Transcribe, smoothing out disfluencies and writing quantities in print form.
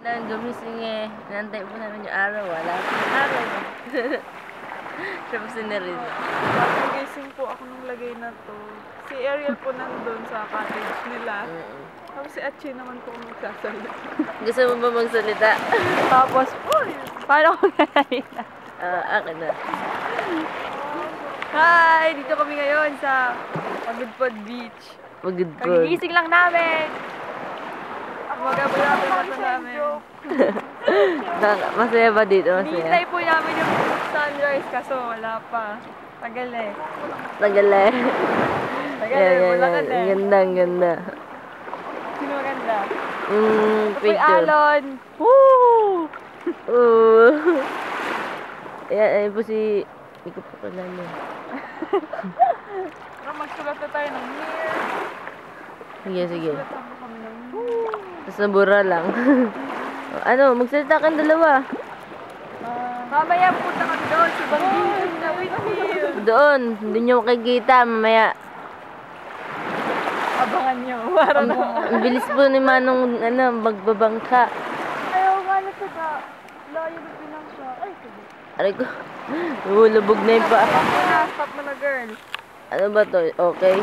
Nang gumising eh. Nantay po namin yung araw. Wala po yung araw. Siya po sineriz. Nagising po ako nung lagay na to. Si Ariel po nandun sa cottage nila. Tapos si Achi naman po magsasalita. Gusto mo ba magsalita? Tapos, uy, paano ko ganahin na? Akin na. Hi! Dito kami ngayon sa Pagudpod Beach. Pagod po. Kagigising lang namin! Magabi-gabi na ito namin. Masaya ba dito? Hinihintay Masaya? po namin yung sunrise kaso wala pa. Tagal eh. Tagal eh. Tagal eh, wala ka Ang eh. ganda, ang ganda. Sino maganda? Yung Uy, picture. Alon! Woo! Oo. Ayan po si... Hindi ko pa kilala. Pero magsulat na tayo ng near. Sige, sige. Magsulat na po kami ng woo! Tapos nabura lang. Ano, magsalita kang dalawa. Mamaya punta kami doon sa Bangin na windmill. Doon, hindi nyo makikita mamaya. Abangan nyo. Para na. Ang bilis po ni Manong magbabangka. Ayaw nga na sa layo na pinang siya. Ay, sige. Aray ko, lubog na yung paa. Stop mo na, girl. Ano ba to? Okay.